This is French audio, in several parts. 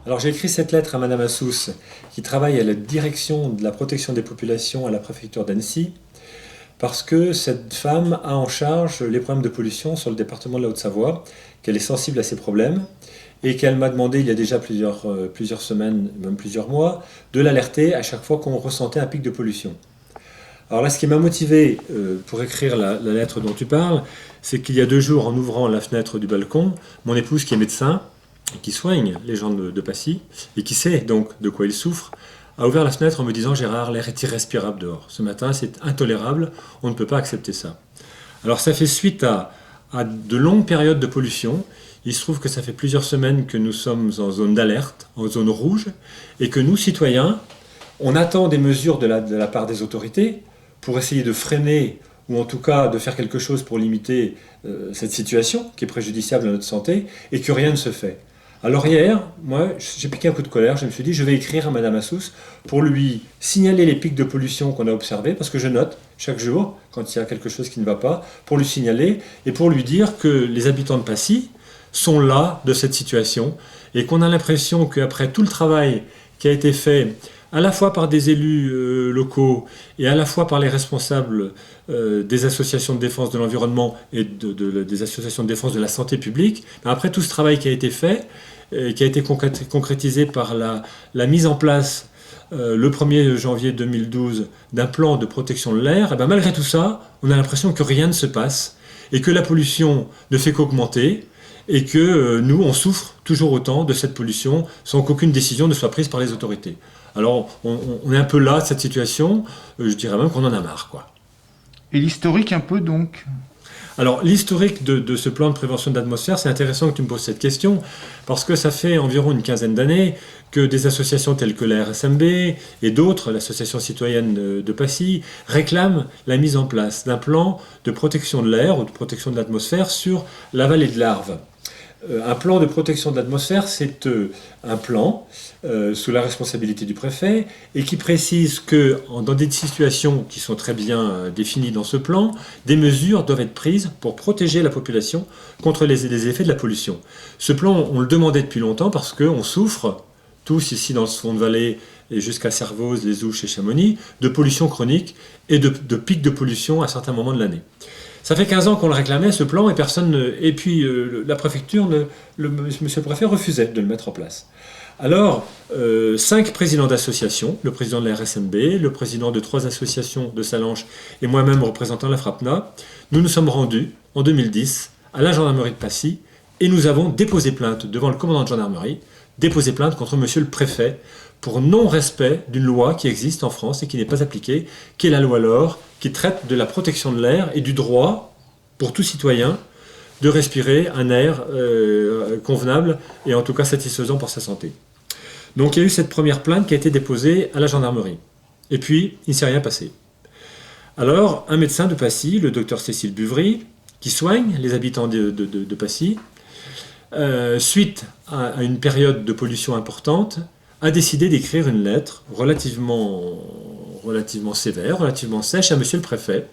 Alors j'ai écrit cette lettre à Madame Assous, qui travaille à la direction de la protection des populations à la préfecture d'Annecy, parce que cette femme a en charge les problèmes de pollution sur le département de la Haute-Savoie, qu'elle est sensible à ces problèmes, et qu'elle m'a demandé il y a déjà plusieurs semaines, même plusieurs mois, de l'alerter à chaque fois qu'on ressentait un pic de pollution. Alors là, ce qui m'a motivé pour écrire la lettre dont tu parles, c'est qu'il y a 2 jours, en ouvrant la fenêtre du balcon, mon épouse, qui est médecin, et qui soigne les gens de Passy, et qui sait donc de quoi ils souffrent, a ouvert la fenêtre en me disant « Gérard, l'air est irrespirable dehors. Ce matin, c'est intolérable, on ne peut pas accepter ça. » Alors ça fait suite à de longues périodes de pollution. Il se trouve que ça fait plusieurs semaines que nous sommes en zone d'alerte, en zone rouge, et que nous, citoyens, on attend des mesures de la part des autorités pour essayer de freiner, ou en tout cas de faire quelque chose pour limiter cette situation qui est préjudiciable à notre santé, et que rien ne se fait. Alors hier, moi, j'ai piqué un coup de colère, je me suis dit, je vais écrire à Madame Assous pour lui signaler les pics de pollution qu'on a observés, parce que je note chaque jour, quand il y a quelque chose qui ne va pas, pour lui signaler, et pour lui dire que les habitants de Passy sont là de cette situation, et qu'on a l'impression qu'après tout le travail qui a été fait, à la fois par des élus locaux, et à la fois par les responsables des associations de défense de l'environnement et des associations de défense de la santé publique, après tout ce travail qui a été fait, qui a été concrétisé par la mise en place le 1er janvier 2012 d'un plan de protection de l'air, et bien malgré tout ça, on a l'impression que rien ne se passe, et que la pollution ne fait qu'augmenter, et que nous, on souffre toujours autant de cette pollution sans qu'aucune décision ne soit prise par les autorités. Alors, on est un peu là de cette situation, je dirais même qu'on en a marre, quoi. Et l'historique un peu donc? Alors, l'historique de ce plan de prévention de l'atmosphère, c'est intéressant que tu me poses cette question, parce que ça fait environ une quinzaine d'années que des associations telles que la RSMB et d'autres, l'association citoyenne de Passy, réclament la mise en place d'un plan de protection de l'air ou de protection de l'atmosphère sur la vallée de l'Arve. Un plan de protection de l'atmosphère, c'est un plan sous la responsabilité du préfet et qui précise que dans des situations qui sont très bien définies dans ce plan, des mesures doivent être prises pour protéger la population contre les effets de la pollution. Ce plan, on le demandait depuis longtemps parce qu'on souffre, tous ici dans ce fond de vallée et jusqu'à Servoz, Les Ouches et Chamonix, de pollution chronique et de pics de pollution à certains moments de l'année. Ça fait 15 ans qu'on le réclamait, ce plan, et personne. Et puis la préfecture, monsieur le préfet, refusait de le mettre en place. Alors, 5 présidents d'associations, le président de la RSMB, le président de 3 associations de Salanches et moi-même représentant la FRAPNA, nous nous sommes rendus en 2010 à la gendarmerie de Passy et nous avons déposé plainte devant le commandant de gendarmerie, déposé plainte contre monsieur le préfet pour non-respect d'une loi qui existe en France et qui n'est pas appliquée, qui est la loi LOR, qui traite de la protection de l'air et du droit, pour tout citoyen, de respirer un air convenable et en tout cas satisfaisant pour sa santé. Donc il y a eu cette première plainte qui a été déposée à la gendarmerie. Et puis, il ne s'est rien passé. Alors, un médecin de Passy, le docteur Cécile Buvry, qui soigne les habitants de Passy, suite à une période de pollution importante, a décidé d'écrire une lettre relativement sévère, relativement sèche à monsieur le préfet.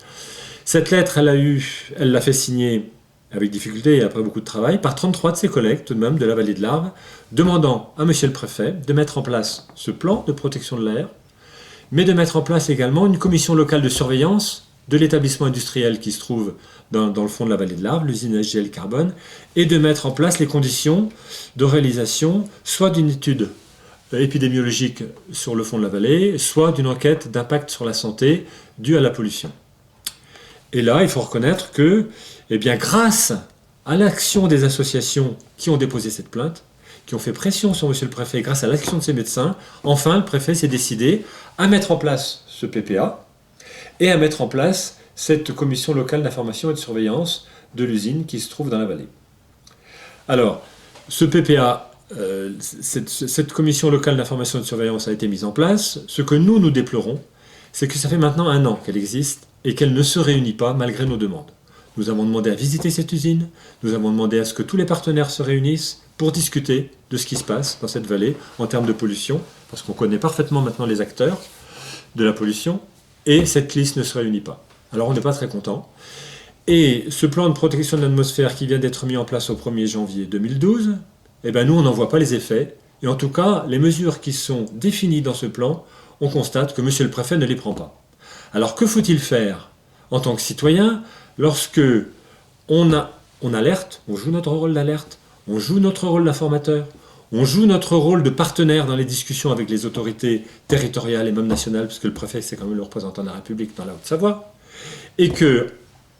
Cette lettre, elle l'a fait signer avec difficulté et après beaucoup de travail, par 33 de ses collègues, tout de même, de la vallée de l'Arve, demandant à monsieur le préfet de mettre en place ce plan de protection de l'air, mais de mettre en place également une commission locale de surveillance de l'établissement industriel qui se trouve dans le fond de la vallée de l'Arve, l'usine SGL Carbone, et de mettre en place les conditions de réalisation soit d'une étude épidémiologique sur le fond de la vallée, soit d'une enquête d'impact sur la santé due à la pollution. Et là, il faut reconnaître que, eh bien, grâce à l'action des associations qui ont déposé cette plainte, qui ont fait pression sur monsieur le préfet, grâce à l'action de ces médecins, enfin, le préfet s'est décidé à mettre en place ce PPA et à mettre en place cette commission locale d'information et de surveillance de l'usine qui se trouve dans la vallée. Alors, ce PPA, cette commission locale d'information et de surveillance a été mise en place. Ce que nous déplorons, c'est que ça fait maintenant 1 an qu'elle existe et qu'elle ne se réunit pas malgré nos demandes. Nous avons demandé à visiter cette usine, nous avons demandé à ce que tous les partenaires se réunissent pour discuter de ce qui se passe dans cette vallée en termes de pollution, parce qu'on connaît parfaitement maintenant les acteurs de la pollution, et cette liste ne se réunit pas. Alors on n'est pas très content. Et ce plan de protection de l'atmosphère qui vient d'être mis en place au 1er janvier 2012, eh ben nous on n'en voit pas les effets, Et en tout cas, les mesures qui sont définies dans ce plan, on constate que monsieur le préfet ne les prend pas. Alors que faut-il faire en tant que citoyen lorsque on alerte, on joue notre rôle d'alerte, on joue notre rôle d'informateur, on joue notre rôle de partenaire dans les discussions avec les autorités territoriales et même nationales, puisque le préfet c'est quand même le représentant de la République dans la Haute-Savoie, et que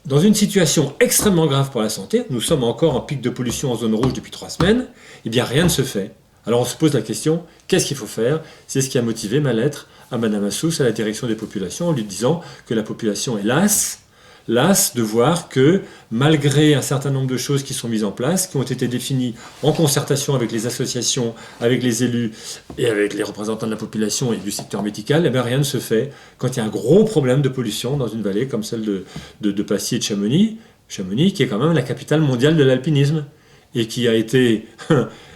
dans une situation extrêmement grave pour la santé, nous sommes encore en pic de pollution en zone rouge depuis 3 semaines, eh bien rien ne se fait. Alors on se pose la question, qu'est-ce qu'il faut faire? C'est ce qui a motivé ma lettre à Madame Assous, à la direction des populations, en lui disant que la population est lasse de voir que, malgré un certain nombre de choses qui sont mises en place, qui ont été définies en concertation avec les associations, avec les élus et avec les représentants de la population et du secteur médical, eh bien rien ne se fait quand il y a un gros problème de pollution dans une vallée comme celle de Passy et de Chamonix, qui est quand même la capitale mondiale de l'alpinisme, et qui a été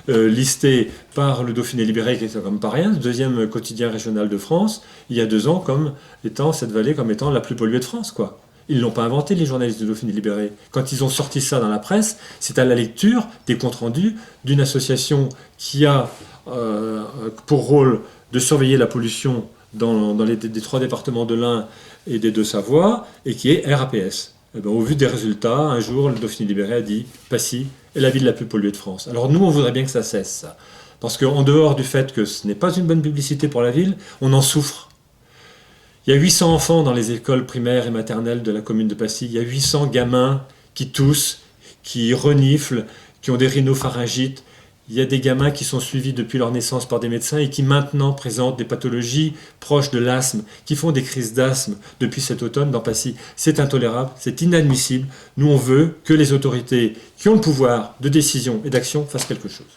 listé par le Dauphiné Libéré, qui est comme pas rien, le 2e quotidien régional de France, il y a 2 ans, comme étant cette vallée comme étant la plus polluée de France, quoi. Ils ne l'ont pas inventé, les journalistes du Dauphiné Libéré. Quand ils ont sorti ça dans la presse, c'est à la lecture des comptes rendus d'une association qui a pour rôle de surveiller la pollution dans les 3 départements de l'Ain et des Deux-Savoie, et qui est RAPS. Et bien, au vu des résultats, un jour, le Dauphiné Libéré a dit « Passy est la ville la plus polluée de France ». Alors nous, on voudrait bien que ça cesse, ça. Parce qu'en dehors du fait que ce n'est pas une bonne publicité pour la ville, on en souffre. Il y a 800 enfants dans les écoles primaires et maternelles de la commune de Passy. Il y a 800 gamins qui toussent, qui reniflent, qui ont des rhinopharyngites. Il y a des gamins qui sont suivis depuis leur naissance par des médecins et qui maintenant présentent des pathologies proches de l'asthme, qui font des crises d'asthme depuis cet automne dans Passy. C'est intolérable, c'est inadmissible. Nous, on veut que les autorités qui ont le pouvoir de décision et d'action fassent quelque chose.